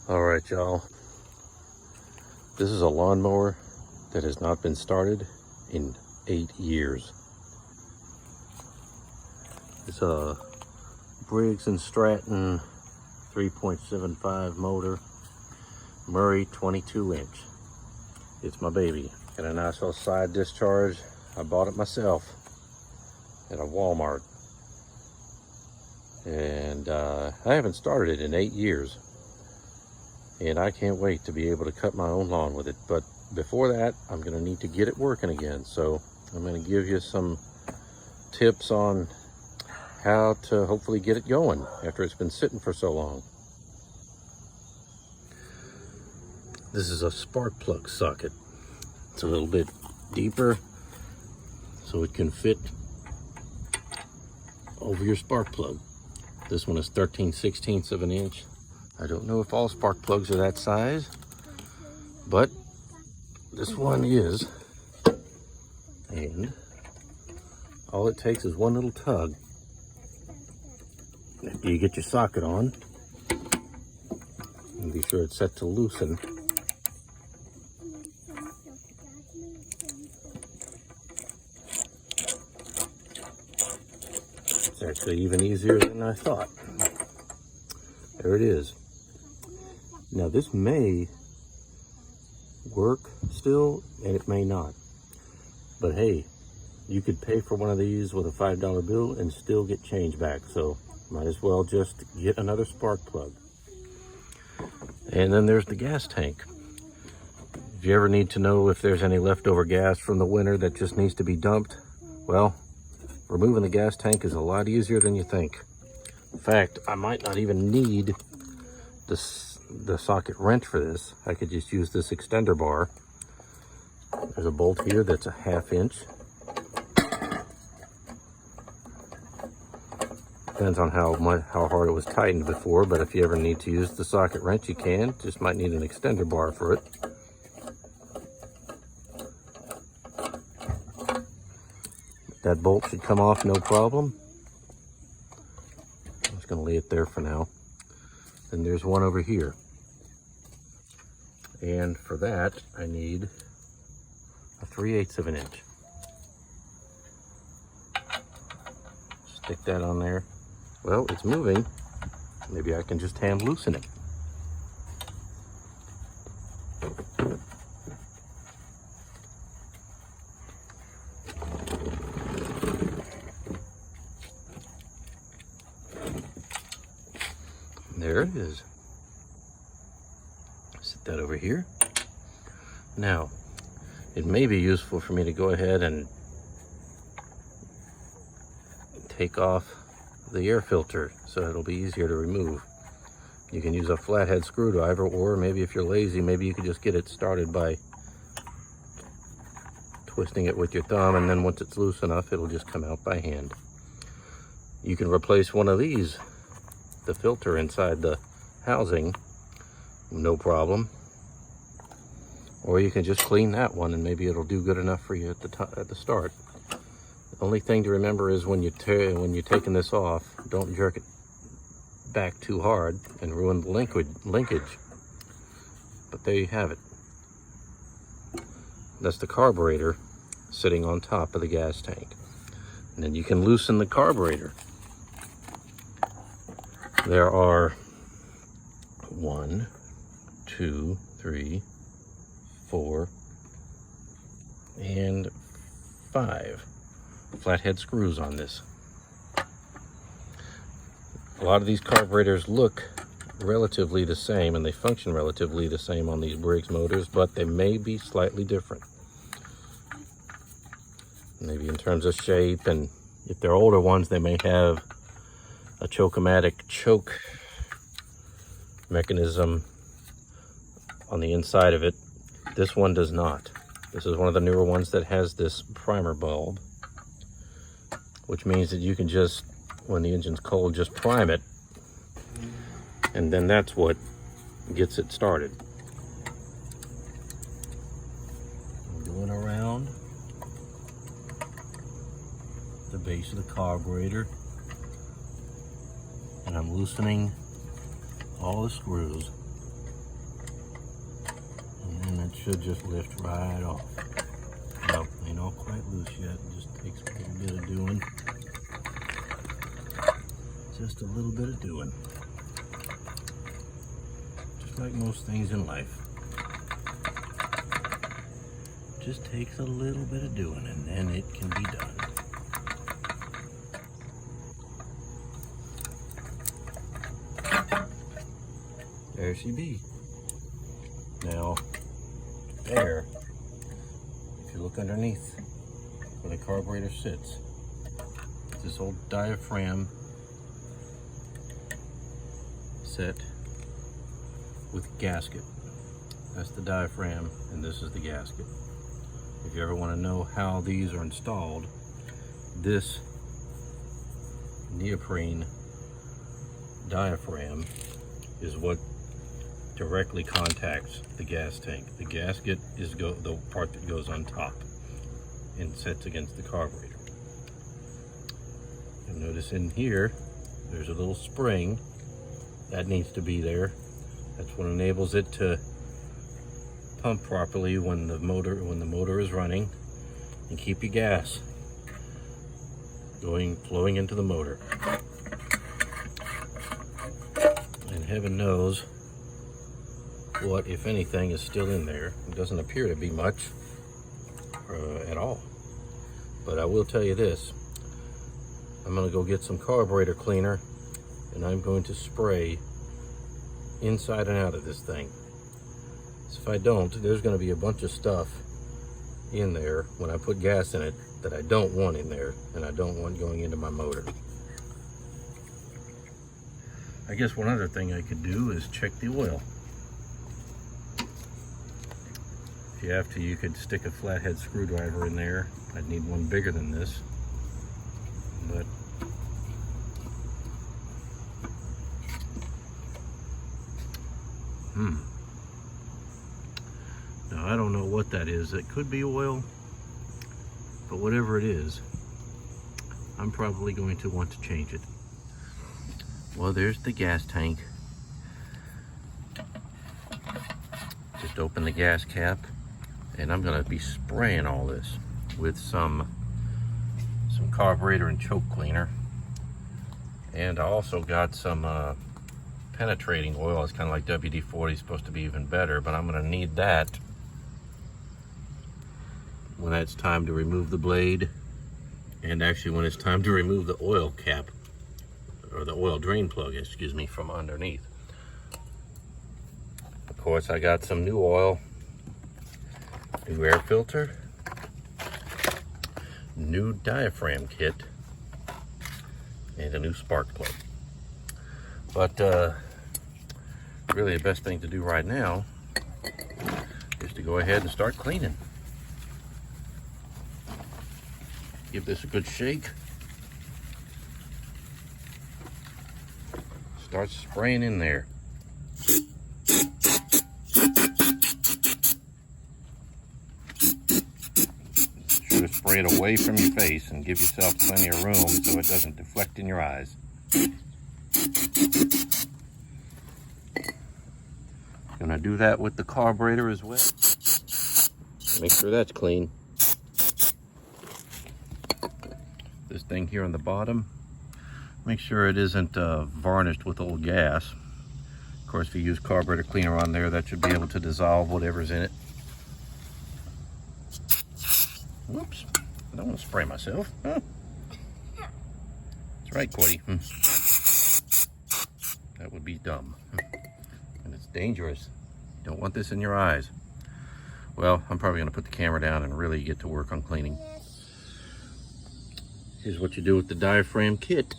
All right, y'all. This is a lawnmower that has not been started in 8 years. It's a Briggs and Stratton 3.75 motor, Murray 22-inch. It's my baby. Got a nice little side discharge. I bought it myself at a Walmart. And I haven't started it in 8 years. And I can't wait to be able to cut my own lawn with it. But before that, I'm going to need to get it working again. So I'm going to give you some tips on how to hopefully get it going after it's been sitting for so long. This is a spark plug socket. It's a little bit deeper so it can fit over your spark plug. This one is 13/16 of an inch. I don't know if all spark plugs are that size, but this one is. And all it takes is one little tug. After you get your socket on, and be sure it's set to loosen. It's actually even easier than I thought. There it is. Now this may work still, and it may not. But hey, you could pay for one of these with a $5 bill and still get change back. So might as well just get another spark plug. And then there's the gas tank. If you ever need to know if there's any leftover gas from the winter that just needs to be dumped, well, removing the gas tank is a lot easier than you think. In fact, I might not even need the socket wrench for this. I could just use this extender bar. There's a bolt here that's a 1/2 inch. Depends on how hard it was tightened before, but if you ever need to use the socket wrench, you can. Just might need an extender bar for it. That bolt should come off no problem. I'm just going to lay it there for now. And there's one over here. And for that, I need a 3/8 of an inch. Stick that on there. Well, it's moving. Maybe I can just hand loosen it. There it is. Set that over here. Now, it may be useful for me to go ahead and take off the air filter so it'll be easier to remove. You can use a flathead screwdriver, or maybe if you're lazy, maybe you could just get it started by twisting it with your thumb, and then once it's loose enough, it'll just come out by hand. You can replace one of these, the filter inside the housing, no problem. Or you can just clean that one and maybe it'll do good enough for you at the start. The only thing to remember is when you're taking this off, don't jerk it back too hard and ruin the linkage. But there you have it. That's the carburetor sitting on top of the gas tank. And then you can loosen the carburetor. There are 1, 2, 3, 4, and 5 flathead screws on this. A lot of these carburetors look relatively the same, and they function relatively the same on these Briggs motors, but they may be slightly different. Maybe in terms of shape, and if they're older ones, they may have a choke-o-matic choke mechanism on the inside of it. This one does not. This is one of the newer ones that has this primer bulb, which means that you can just, when the engine's cold, just prime it, and then that's what gets it started. Going around the base of the carburetor, and I'm loosening all the screws. that should just lift right off. Nope, ain't all quite loose yet. It just takes a little bit of doing. Just a little bit of doing. Just like most things in life. Just takes a little bit of doing and then it can be done. There she be. Now, there, if you look underneath where the carburetor sits, this old diaphragm set with gasket. That's the diaphragm and this is the gasket. If you ever want to know how these are installed, this neoprene diaphragm is what directly contacts the gas tank. The gasket is the part that goes on top and sets against the carburetor. You'll notice in here there's a little spring that needs to be there. That's what enables it to pump properly when the motor is running and keep your gas flowing into the motor. And heaven knows what, if anything, is still in there. It doesn't appear to be much at all. But I will tell you this. I'm going to go get some carburetor cleaner and I'm going to spray inside and out of this thing. So if I don't, there's going to be a bunch of stuff in there when I put gas in it that I don't want in there and I don't want going into my motor. I guess one other thing I could do is check the oil. If you have to, you could stick a flathead screwdriver in there. I'd need one bigger than this, but now I don't know what that is. It could be oil, but whatever it is, I'm probably going to want to change it. Well, there's the gas tank. Just open the gas cap. And I'm going to be spraying all this with some carburetor and choke cleaner. And I also got some penetrating oil. It's kind of like WD-40, supposed to be even better, but I'm going to need that when it's time to remove the blade, and actually when it's time to remove the oil cap, or the oil drain plug, excuse me, from underneath. Of course, I got some new oil. New air filter, new diaphragm kit, and a new spark plug. But really the best thing to do right now is to go ahead and start cleaning. Give this a good shake. Start spraying in there. Spray it away from your face and give yourself plenty of room so it doesn't deflect in your eyes. Gonna do that with the carburetor as well. Make sure that's clean. This thing here on the bottom, make sure it isn't varnished with old gas. Of course, if you use carburetor cleaner on there, that should be able to dissolve whatever's in it. Whoops, I don't want to spray myself. Huh? That's right, Quitty. That would be dumb. And it's dangerous. You don't want this in your eyes. Well, I'm probably going to put the camera down and really get to work on cleaning. Here's what you do with the diaphragm kit.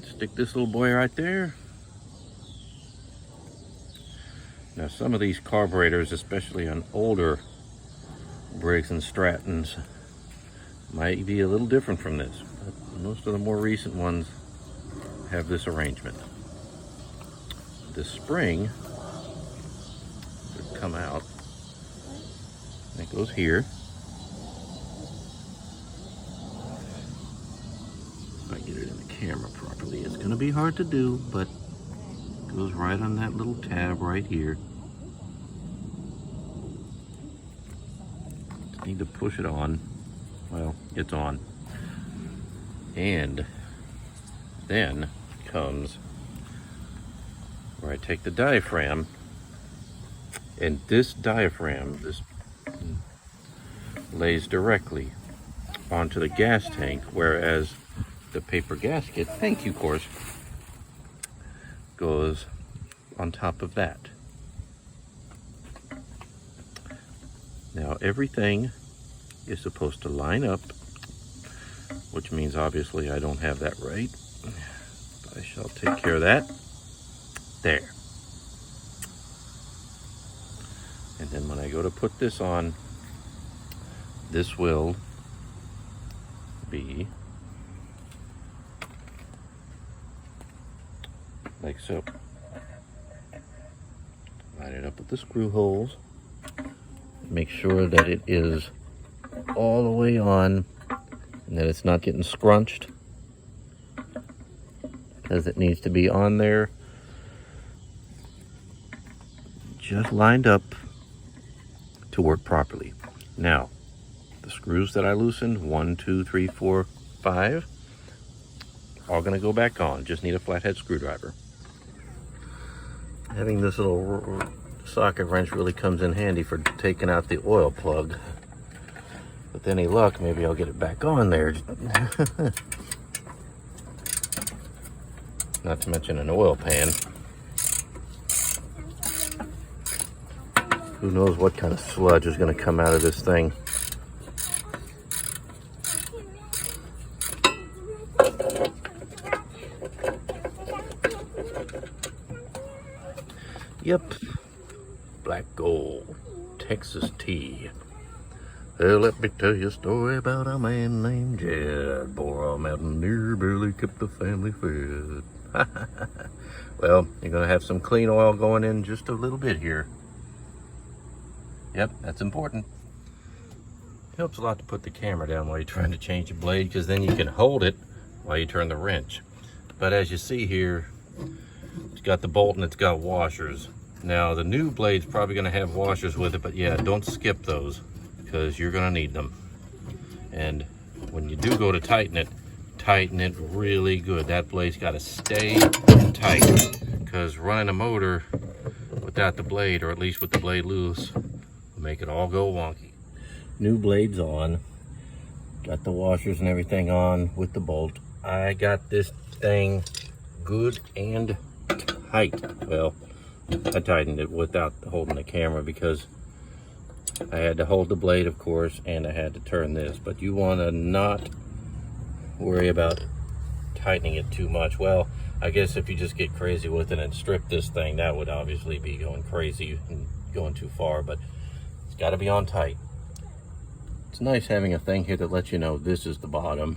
Stick this little boy right there. Now some of these carburetors, especially on older Briggs and Strattons, might be a little different from this, but most of the more recent ones have this arrangement. This spring would come out, and it goes here. If I get it in the camera properly, it's going to be hard to do, but Goes right on that little tab right here. Just need to push it on. Well, it's on. And then comes where I take the diaphragm, and this diaphragm, this lays directly onto the gas tank, whereas the paper gasket, thank you course, goes on top of that. Now everything is supposed to line up, which means obviously I don't have that right. But I shall take care of that. There. And then when I go to put this on, this will be like so. Line it up with the screw holes. Make sure that it is all the way on and that it's not getting scrunched, because it needs to be on there just lined up to work properly. Now, the screws that I loosened, 1, 2, 3, 4, 5, all gonna go back on. Just need a flathead screwdriver. Having this little socket wrench really comes in handy for taking out the oil plug. With any luck, maybe I'll get it back on there. Not to mention an oil pan. Who knows what kind of sludge is going to come out of this thing. Yep, black gold, Texas tea. Well, let me tell you a story about a man named Jed. Boy, a mountaineer barely kept the family fed. Well, you're gonna have some clean oil going in just a little bit here. Yep, that's important. Helps a lot to put the camera down while you're trying to change the blade, because then you can hold it while you turn the wrench. But as you see here, it's got the bolt and it's got washers. Now the new blade's probably gonna have washers with it, but yeah, don't skip those, because you're gonna need them. And when you do go to tighten it really good. That blade's gotta stay tight, because running a motor without the blade, or at least with the blade loose, will make it all go wonky. New blade's on. Got the washers and everything on with the bolt. I got this thing good and tight. Well, I tightened it without holding the camera, because I had to hold the blade, of course, and I had to turn this. But you want to not worry about tightening it too much. Well, I guess if you just get crazy with it and strip this thing, that would obviously be going crazy and going too far, but it's got to be on tight. It's nice having a thing here that lets you know this is the bottom.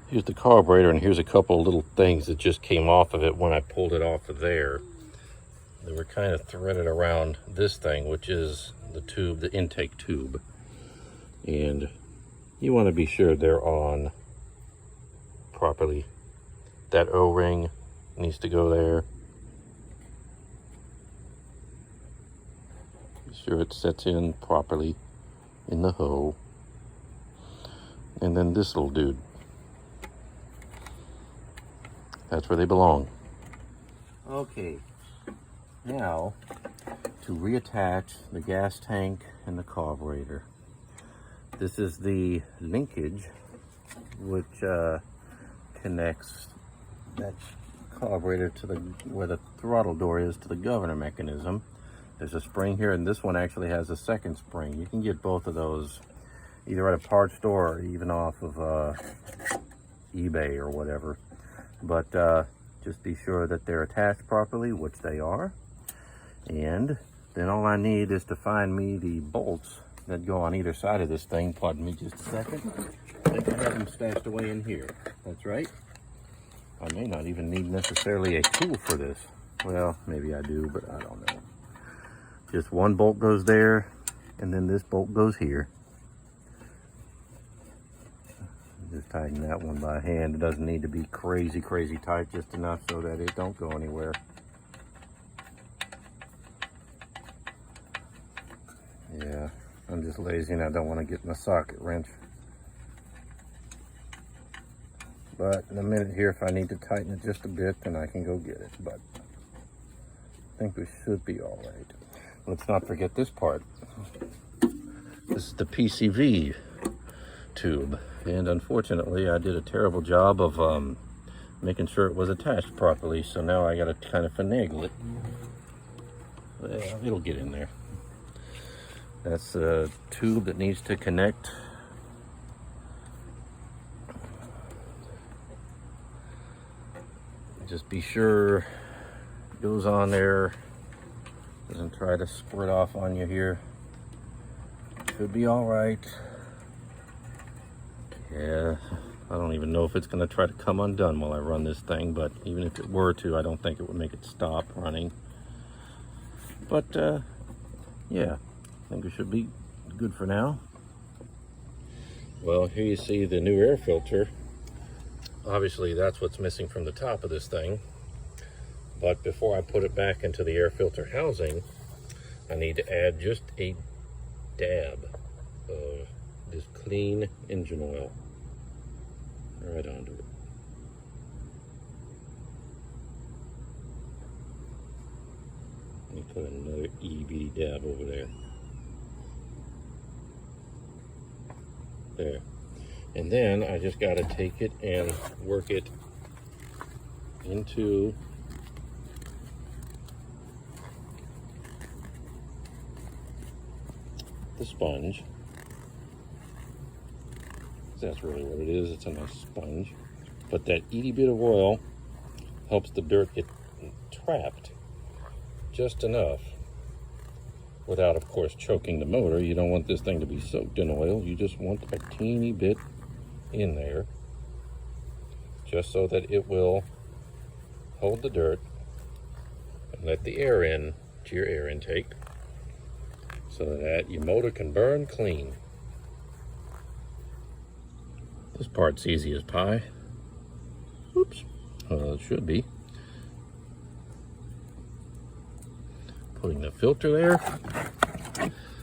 Here's the carburetor, and here's a couple of little things that just came off of it when I pulled it off of there. They were kind of threaded around this thing, which is the tube, the intake tube. And you want to be sure they're on properly. That O-ring needs to go there. Be sure it sets in properly in the hole. And then this little dude. That's where they belong. Okay, now to reattach the gas tank and the carburetor. This is the linkage which connects that carburetor to the where the throttle door is to the governor mechanism. There's a spring here, and this one actually has a second spring. You can get both of those either at a parts store or even off of eBay or whatever. But just be sure that they're attached properly, which they are. And then all I need is to find me the bolts that go on either side of this thing. Pardon me just a second. I think I have them stashed away in here. That's right. I may not even need necessarily a tool for this. Well, maybe I do, but I don't know. Just one bolt goes there, and then this bolt goes here. Just tighten that one by hand. It doesn't need to be crazy tight, just enough so that it don't go anywhere. Yeah, I'm just lazy and I don't want to get my socket wrench. But in a minute here, if I need to tighten it just a bit, then I can go get it. But I think we should be all right. Let's not forget this part. This is the PCV tube. And unfortunately, I did a terrible job of making sure it was attached properly. So now I got to kind of finagle it. Well, it'll get in there. That's a tube that needs to connect. Just be sure it goes on there, doesn't try to squirt off on you here. Should be all right. Yeah, I don't even know if it's going to try to come undone while I run this thing, but even if it were to, I don't think it would make it stop running. But yeah, I think we should be good for now. Well, here you see the new air filter. Obviously, that's what's missing from the top of this thing. But before I put it back into the air filter housing, I need to add just a dab of this clean engine oil right onto it. Let me put another EB dab over there. There. And then I just got to take it and work it into the sponge. That's really what it is. It's a nice sponge. But that itty bit of oil helps the dirt get trapped just enough without, of course, choking the motor. You don't want this thing to be soaked in oil. You just want a teeny bit in there just so that it will hold the dirt and let the air in to your air intake so that your motor can burn clean. This part's easy as pie. Oops. Well, it should be. Putting the filter there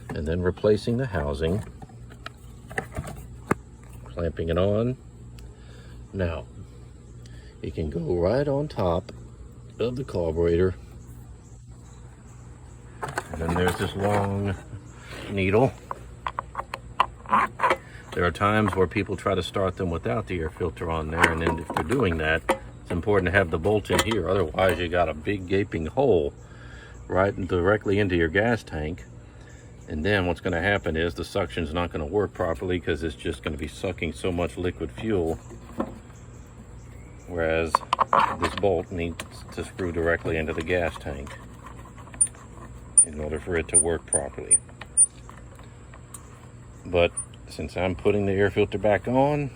and then replacing the housing, clamping it on. Now it can go right on top of the carburetor, and then there's this long needle. There are times where people try to start them without the air filter on there, and then if they're doing that, it's important to have the bolt in here. Otherwise, you got a big gaping hole right directly into your gas tank. And then what's going to happen is the suction's not going to work properly because it's just going to be sucking so much liquid fuel. Whereas this bolt needs to screw directly into the gas tank in order for it to work properly. But since I'm putting the air filter back on,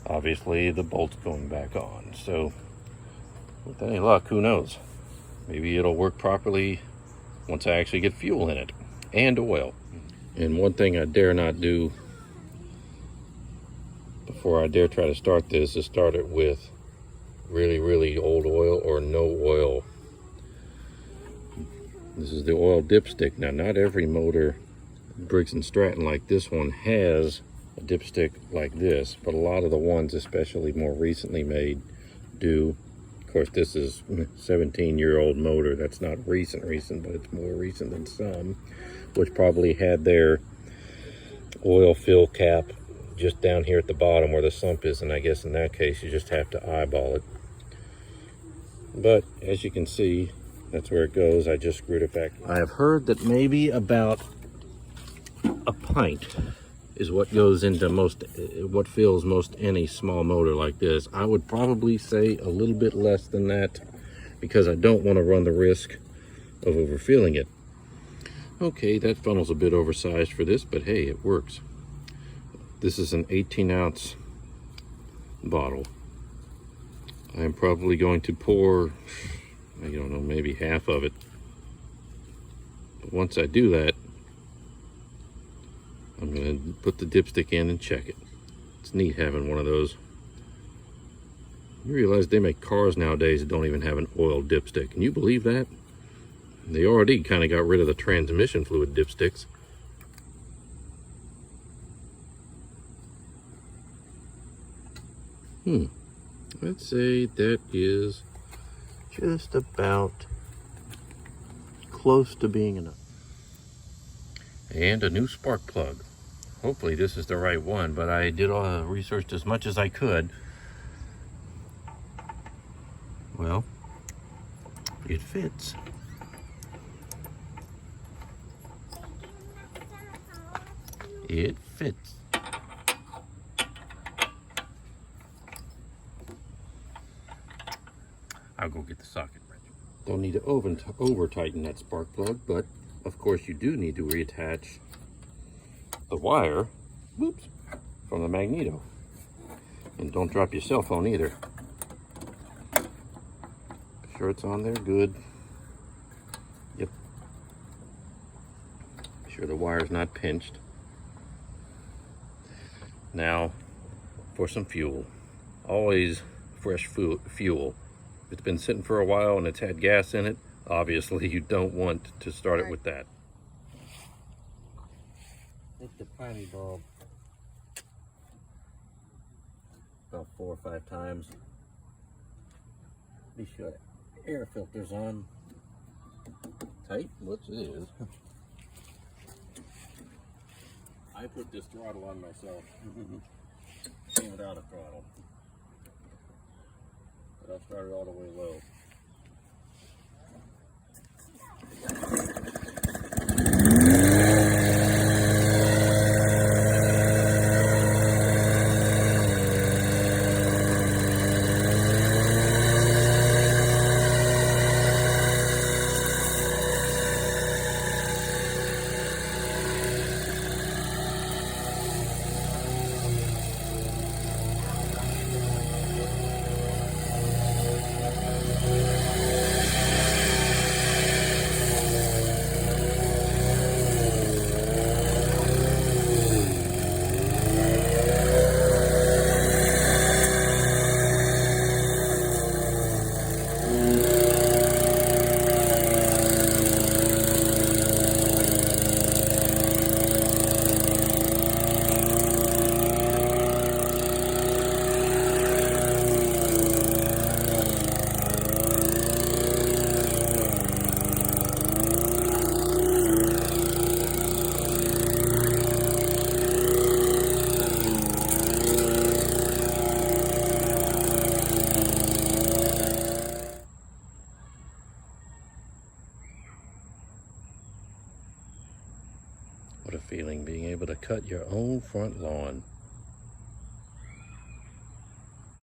obviously the bolt's going back on. So with any luck, who knows? Maybe it'll work properly once I actually get fuel in it and oil. And one thing I dare not do before I dare try to start this is start it with really, really old oil or no oil. This is the oil dipstick. Now, not every motor, Briggs and Stratton like this one, has a dipstick like this, but a lot of the ones, especially more recently made, do. Of course, this is 17-year-old motor. That's not recent, but it's more recent than some, which probably had their oil fill cap just down here at the bottom where the sump is, and I guess in that case you just have to eyeball it. But as you can see, that's where it goes. I just screwed it back. I have heard that maybe about a pint is what goes into what fills most any small motor like this. I would probably say a little bit less than that because I don't want to run the risk of overfilling it. Okay, that funnel's a bit oversized for this, but hey, it works. This is an 18-ounce bottle. I'm probably going to pour, I don't know, maybe half of it. But once I do that, I'm going to put the dipstick in and check it. It's neat having one of those. You realize they make cars nowadays that don't even have an oil dipstick. Can you believe that? They already kind of got rid of the transmission fluid dipsticks. Let's say that is just about close to being enough. And a new spark plug. Hopefully this is the right one, but I did researched as much as I could. Well, it fits. It fits. I'll go get the socket wrench. Don't need to over tighten that spark plug, but of course you do need to reattach the wire, whoops, from the magneto. And don't drop your cell phone either. Make sure it's on there good. Yep. Make sure the wire's not pinched. Now, for some fuel. Always fresh fuel. If it's been sitting for a while and it's had gas in it, obviously you don't want to start it with that. Hit the primary bulb about 4 or 5 times. Be sure the air filter's on tight, which it is. I put this throttle on myself, even without a throttle. But I'll start it all the way low. What a feeling, being able to cut your own front lawn.